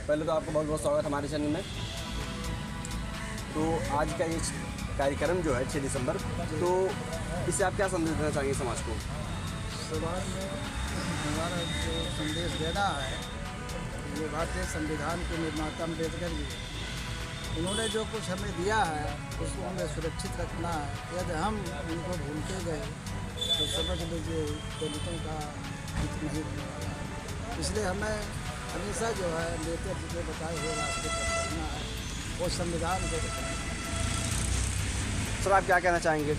पहले तो आपको बहुत बहुत स्वागत हमारे चैनल में। तो आज का ये कार्यक्रम जो है 6 दिसंबर, तो इससे आप क्या संदेश देना चाहेंगे समाज को? समाज में हमारा जो संदेश देना है, ये भारतीय संविधान के निर्माता अम्बेडकर जी, उन्होंने जो कुछ हमें दिया है उसको हमें सुरक्षित रखना है। यदि हम उनको भूलते गए तो समझ लीजिए दलितों का हित नहीं होने वाला है। इसलिए हमें हमेशा जो है अम्बेडकर जी के बताए हुए रास्ते पर चलना है, वो संविधान को बचाना है। सर, आप क्या कहना चाहेंगे?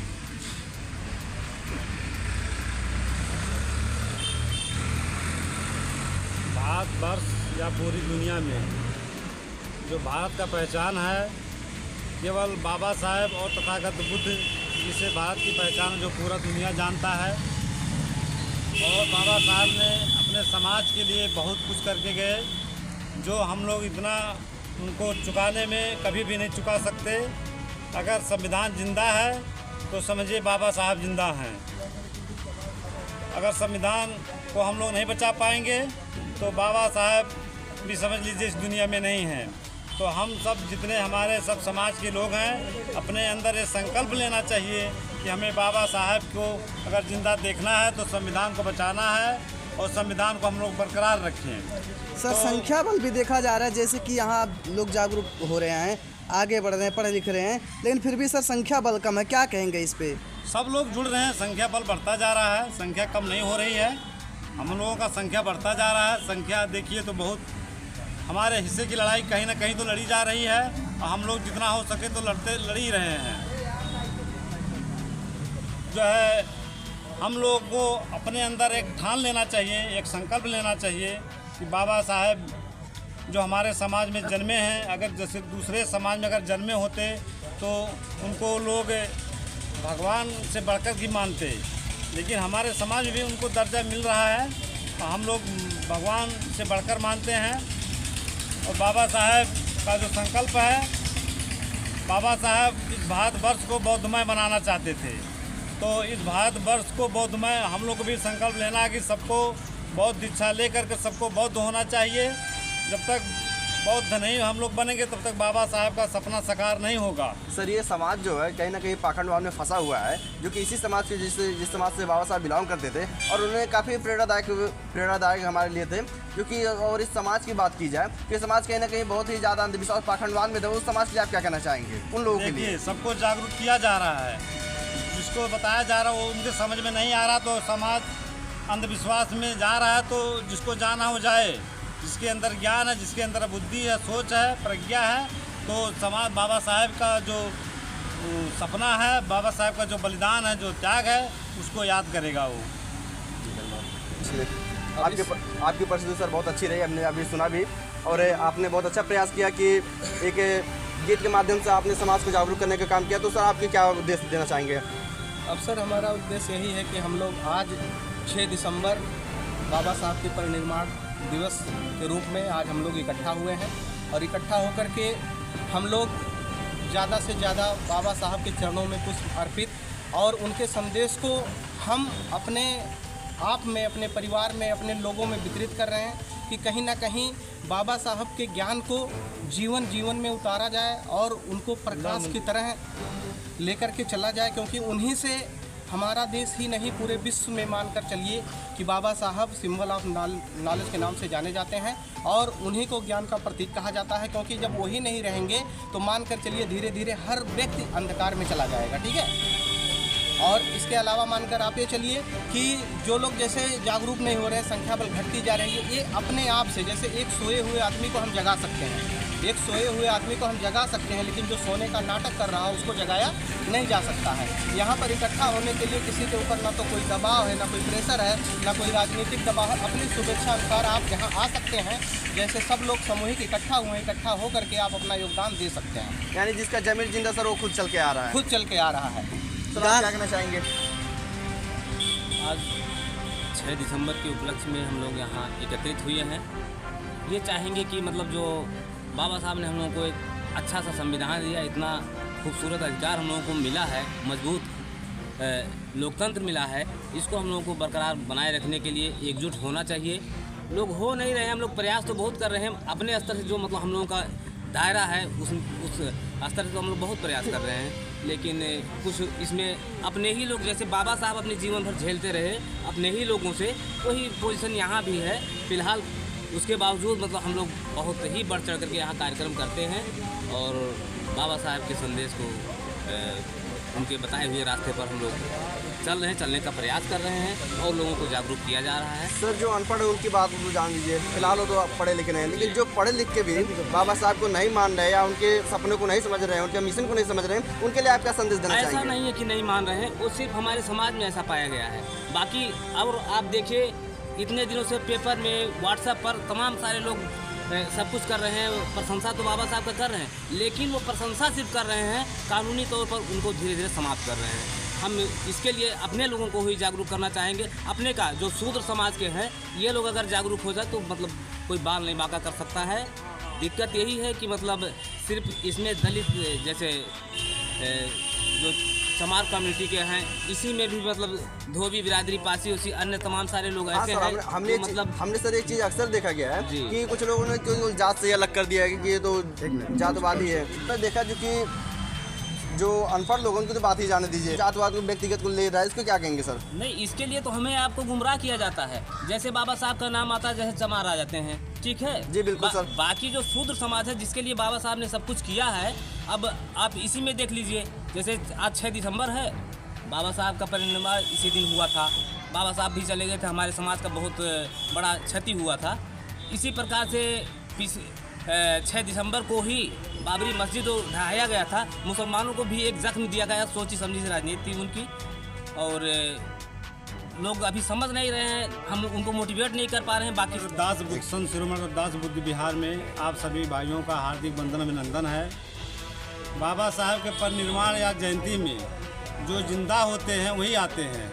भारतवर्ष या पूरी दुनिया में जो भारत का पहचान है, केवल बाबा साहेब और तथागत बुद्ध जिसे भारत की पहचान जो पूरा दुनिया जानता है। और बाबा साहब ने अपने समाज के लिए बहुत कुछ करके गए, जो हम लोग इतना उनको चुकाने में कभी भी नहीं चुका सकते। अगर संविधान जिंदा है तो समझिए बाबा साहब जिंदा हैं। अगर संविधान को हम लोग नहीं बचा पाएंगे तो बाबा साहब भी समझ लीजिए इस दुनिया में नहीं हैं। तो हम सब जितने हमारे सब समाज के लोग हैं, अपने अंदर ये संकल्प लेना चाहिए कि हमें बाबा साहब को अगर जिंदा देखना है तो संविधान को बचाना है और संविधान को हम लोग बरकरार रखें। सर, संख्या बल भी देखा जा रहा है, जैसे कि यहाँ लोग जागरूक हो रहे हैं, आगे बढ़ रहे हैं, पढ़े लिख रहे हैं, लेकिन फिर भी सर संख्या बल कम है। क्या कहेंगे इस पे? सब लोग जुड़ रहे हैं, संख्या बल बढ़ता जा रहा है, संख्या कम नहीं हो रही है। हम लोगों का संख्या बढ़ता जा रहा है। संख्या देखिए तो बहुत हमारे हिस्से की लड़ाई कहीं ना कहीं तो लड़ी जा रही है, और हम लोग जितना हो सके तो लड़ ही रहे हैं। जो है हम लोग को अपने अंदर एक ठान लेना चाहिए, एक संकल्प लेना चाहिए कि बाबा साहेब जो हमारे समाज में जन्मे हैं, अगर जैसे दूसरे समाज में अगर जन्मे होते तो उनको लोग भगवान से बढ़कर भी मानते, लेकिन हमारे समाज में भी उनको दर्जा मिल रहा है, हम लोग भगवान से बढ़कर मानते हैं। और बाबा साहब का जो संकल्प है, बाबा साहब इस भारतवर्ष को बौद्धमय बनाना चाहते थे। तो इस भारतवर्ष को बौद्धमय हम लोग को भी संकल्प लेना है कि सबको बौद्ध दीक्षा लेकर के सबको बौद्ध होना चाहिए। जब तक बौद्ध नहीं हम लोग बनेंगे तब तक बाबा साहब का सपना साकार नहीं होगा। सर, ये समाज जो है कहीं ना कहीं पाखंडवाद में फंसा हुआ है, जो कि इसी समाज के जिस समाज से बाबा साहब बिलोंग करते थे, और उन्हें काफ़ी प्रेरणादायक हमारे लिए थे। क्योंकि और इस समाज की बात की जाए तो ये समाज कहीं ना कहीं बहुत ही ज़्यादा अंधविश्वास पाखंडवाद में थे। उस समाज के लिए आप क्या कहना चाहेंगे उन लोगों के लिए? सबको जागरूक किया जा रहा है, जिसको बताया जा रहा है वो उनके समझ में नहीं आ रहा, तो समाज अंधविश्वास में जा रहा है। तो जिसको जाना हो जाए, जिसके अंदर ज्ञान है, जिसके अंदर बुद्धि है, सोच है, प्रज्ञा है, तो समाज बाबा साहब का जो सपना है, बाबा साहब का जो बलिदान है, जो त्याग है, उसको याद करेगा वो। आपकी परिस्थिति सर बहुत अच्छी रही, हमने अभी सुना भी, और आपने बहुत अच्छा प्रयास किया कि एक गीत के माध्यम से आपने समाज को जागरूक करने का काम किया। तो सर, आपके क्या उद्देश्य देना चाहेंगे? अब सर, हमारा उद्देश्य यही है कि हम लोग आज 6 दिसंबर बाबा साहब के परिनिर्वाण दिवस के रूप में आज हम लोग इकट्ठा हुए हैं, और इकट्ठा होकर के हम लोग ज़्यादा से ज़्यादा बाबा साहब के चरणों में पुष्प अर्पित, और उनके संदेश को हम अपने आप में, अपने परिवार में, अपने लोगों में वितरित कर रहे हैं कि कहीं ना कहीं बाबा साहब के ज्ञान को जीवन में उतारा जाए और उनको प्रकाश की तरह लेकर के चला जाए। क्योंकि उन्हीं से हमारा देश ही नहीं पूरे विश्व में मानकर चलिए कि बाबा साहब सिंबल ऑफ नॉलेज के नाम से जाने जाते हैं, और उन्हीं को ज्ञान का प्रतीक कहा जाता है। क्योंकि जब वही नहीं रहेंगे तो मानकर चलिए धीरे धीरे हर व्यक्ति अंधकार में चला जाएगा। ठीक है। और इसके अलावा मानकर आप ये चलिए कि जो लोग जैसे जागरूक नहीं हो रहे हैं, संख्या बल घटती जा रही है, ये अपने आप से, जैसे एक सोए हुए आदमी को हम जगा सकते हैं, एक सोए हुए आदमी को हम जगा सकते हैं, लेकिन जो सोने का नाटक कर रहा है उसको जगाया नहीं जा सकता है। यहाँ पर इकट्ठा होने के लिए किसी के ऊपर ना तो कोई दबाव है, ना कोई प्रेशर है, ना कोई राजनीतिक दबाव है। अपनी शुभेच्छा अनुसार आप यहाँ आ सकते हैं। जैसे सब लोग सामूहिक इकट्ठा हुए, इकट्ठा होकर के आप अपना योगदान दे सकते हैं। यानी जिसका जमीर जिंदा सर वो खुद चल के आ रहा है, खुद चल के आ रहा है। तो आप क्या कहना चाहेंगे? आज 6 दिसंबर के उपलक्ष्य में हम लोग यहाँ एकत्रित हुए हैं। ये चाहेंगे कि मतलब जो बाबा साहब ने हम लोगों को एक अच्छा सा संविधान दिया, इतना खूबसूरत अधिकार हम लोगों को मिला है, मजबूत लोकतंत्र मिला है, इसको हम लोगों को बरकरार बनाए रखने के लिए एकजुट होना चाहिए लोग हो नहीं रहे हैं। हम लोग प्रयास तो बहुत कर रहे हैं अपने स्तर से, जो मतलब हम लोगों का दायरा है उस स्तर से तो हम लोग बहुत प्रयास कर रहे हैं, लेकिन कुछ इसमें अपने ही लोग, जैसे बाबा साहब अपने जीवन भर झेलते रहे अपने ही लोगों से, वही पोजीशन यहाँ भी है फिलहाल। उसके बावजूद मतलब हम लोग बहुत ही बढ़ चढ़ करके यहाँ कार्यक्रम करते हैं और बाबा साहब के संदेश को उनके बताए हुए रास्ते पर हम लोग चल रहे हैं, चलने का प्रयास कर रहे हैं और लोगों को जागरूक किया जा रहा है। सर जो अनपढ़ है उनकी बात तो जान लीजिए, फिलहाल वो तो पढ़े लिखे नहीं हैं, लेकिन जो पढ़े लिख के भी बाबा साहब को नहीं मान रहे या उनके सपनों को नहीं समझ रहे हैं, उनके मिशन को नहीं समझ रहे हैं, उनके लिए आप क्या संदेश देना चाहेंगे? ऐसा नहीं है कि नहीं मान रहे हैं, वो सिर्फ हमारे समाज में ऐसा पाया गया है। बाकी और आप देखिए इतने दिनों से पेपर में, व्हाट्सएप पर तमाम सारे लोग सब कुछ कर रहे हैं, प्रशंसा तो बाबा साहब का कर रहे हैं, लेकिन वो प्रशंसा सिर्फ कर रहे हैं, कानूनी तौर पर उनको धीरे धीरे समाप्त कर रहे हैं। हम इसके लिए अपने लोगों को ही जागरूक करना चाहेंगे, अपने का जो शूद्र समाज के हैं ये लोग अगर जागरूक हो जाए तो मतलब कोई बाल नहीं बांका कर सकता है। दिक्कत यही है कि मतलब सिर्फ इसमें दलित जैसे जो चमार कम्युनिटी के हैं, इसी में भी मतलब धोबी बिरादरी, पासी उसी अन्य तमाम सारे लोग ऐसे हैं। हमने सर एक चीज़ अक्सर देखा गया है कि कुछ लोगों ने क्यों जात से अलग कर दिया है कि ये तो जातवादी है। तो देखा जो अनपढ़ लोगों की तो बात ही जाने दीजिए, जातवाद को व्यक्तिगत को ले रहा है, इसको क्या कहेंगे सर? नहीं, इसके लिए तो हमें आपको गुमराह किया जाता है। जैसे बाबा साहब का नाम आता है जैसे चमार आ जाते हैं, ठीक है जी बिल्कुल सर। बाकी जो शूद्र समाज है जिसके लिए बाबा साहब ने सब कुछ किया है, अब आप इसी में देख लीजिए, जैसे आज 6 दिसंबर है, बाबा साहब का परिनिर्वाण इसी दिन हुआ था, बाबा साहब भी चले गए थे, हमारे समाज का बहुत बड़ा क्षति हुआ था। इसी प्रकार से 6 दिसंबर को ही बाबरी मस्जिद ढहाया गया था, मुसलमानों को भी एक जख्म दिया गया, सोची समझी राजनीति थी उनकी, और लोग अभी समझ नहीं रहे हैं, हम उनको मोटिवेट नहीं कर पा रहे हैं। बाकी दास बुद्ध संत शिरोमणि दास बुद्ध बिहार में आप सभी भाइयों का हार्दिक वंदन अभिनंदन है। बाबा साहब के परिनिर्वाण या जयंती में जो जिंदा होते हैं वही आते हैं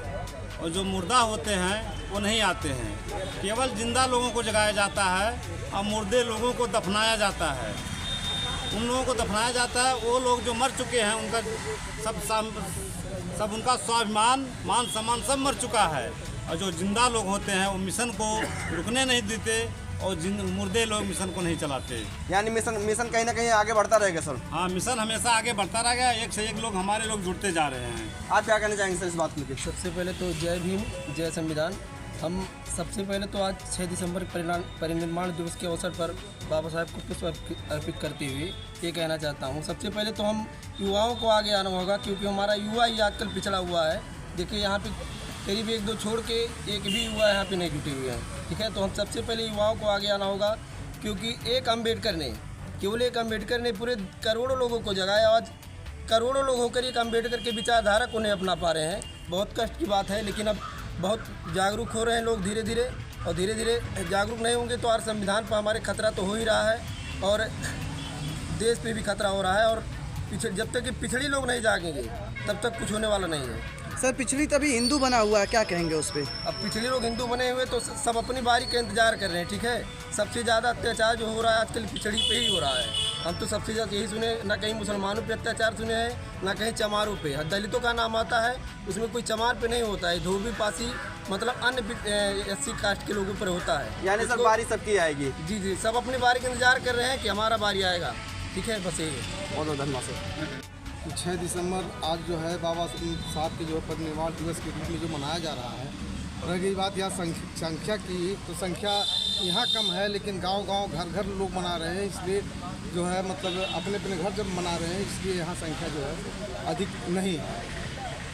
और जो मुर्दा होते हैं वो नहीं आते हैं। केवल जिंदा लोगों को जगाया जाता है और मुर्दे लोगों को दफनाया जाता है। उन लोगों को दफनाया जाता है, वो लोग जो मर चुके हैं उनका सब उनका स्वाभिमान, मान सम्मान सब मर चुका है, और जो जिंदा लोग होते हैं वो मिशन को रुकने नहीं देते और मुर्दे लोग मिशन को नहीं चलाते। यानी मिशन कहीं ना कहीं आगे बढ़ता रहेगा सर? हाँ, मिशन हमेशा आगे बढ़ता रहेगा, एक से एक लोग हमारे लोग जुड़ते जा रहे हैं। आप क्या कहना चाहेंगे सर इस बात को लेकर? सबसे पहले तो जय भीम, जय संविधान। हम सबसे पहले तो आज 6 दिसंबर परिनिर्वाण दिवस के अवसर पर बाबा साहब को पुष्प अर्पित करते हुए ये कहना चाहता हूँ, सबसे पहले तो हम युवाओं को आगे आना होगा, क्योंकि हमारा युवा ही आजकल पिछड़ा हुआ है। देखिए यहाँ पे करीब 1-2 छोड़ के एक भी युवा यहाँ पे नहीं जुटे हुए हैं, ठीक है। तो हम सबसे पहले युवाओं को आगे आना होगा, क्योंकि एक अम्बेडकर ने, केवल एक अम्बेडकर ने पूरे करोड़ों लोगों को जगाया। आज करोड़ों लोग होकर एक अम्बेडकर के विचारधारा को नहीं अपना पा रहे हैं, बहुत कष्ट की बात है। लेकिन अब बहुत जागरूक हो रहे हैं लोग धीरे धीरे, और धीरे धीरे जागरूक नहीं होंगे तो आज संविधान पर हमारे खतरा तो हो ही रहा है और देश पे भी खतरा हो रहा है। और जब तक कि पिछड़ी लोग नहीं जागेंगे तब तक कुछ होने वाला नहीं है। सर पिछली तभी हिंदू बना हुआ है, क्या कहेंगे उस पर? अब पिछले लोग हिंदू बने हुए तो सब अपनी बारी का इंतजार कर रहे हैं, ठीक है। सबसे ज़्यादा अत्याचार जो हो रहा है आजकल पिछड़ी पे ही हो रहा है। हम तो सबसे ज़्यादा यही सुने, ना कहीं मुसलमानों पे अत्याचार सुने हैं, ना कहीं चमारों पे। दलितों का नाम आता है उसमें कोई चमार पे नहीं होता है, धोबी पासी मतलब अन्य SC कास्ट के लोगों पर होता है। यानी सर बारी सबकी आएगी? जी जी, सब अपनी बारी का इंतजार कर रहे हैं कि हमारा बारी आएगा, ठीक है। बस यही है। बहुत बहुत धन्यवाद सर। 6 दिसंबर आज जो है बाबा साहब के जो परिनिर्वाण दिवस के रूप में जो मनाया जा रहा है, रह गई बात यहाँ संख्या की, तो संख्या यहाँ कम है, लेकिन गांव-गांव घर-घर लोग मना रहे हैं, इसलिए जो है मतलब अपने अपने घर जब मना रहे हैं, इसलिए यहाँ संख्या जो है अधिक नहीं है।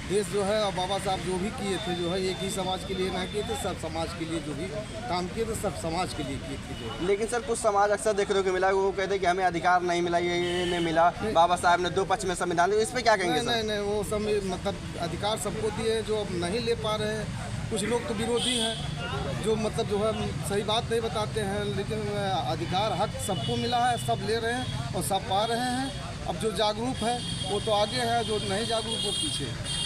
देश जो है और बाबा साहब जो भी किए थे जो है एक ही समाज के लिए ना किए थे, सब समाज के लिए जो भी काम किए थे सब समाज के लिए किए थे जो। लेकिन सर कुछ समाज अक्सर देखने को मिला, वो कहते हैं कि हमें अधिकार नहीं मिला, ये नहीं मिला, बाबा साहब ने 2 पक्ष में संविधान दिया, इस पर क्या कहेंगे? नहीं, वो सब मतलब अधिकार सबको दिए, जो अब नहीं ले पा रहे हैं। कुछ लोग तो विरोधी हैं जो मतलब जो है सही बात नहीं बताते हैं, लेकिन अधिकार हक सबको मिला है, सब ले रहे हैं और सब पा रहे हैं। अब जो जागरूक है वो तो आगे है, जो नहीं जागरूक वो पीछे है।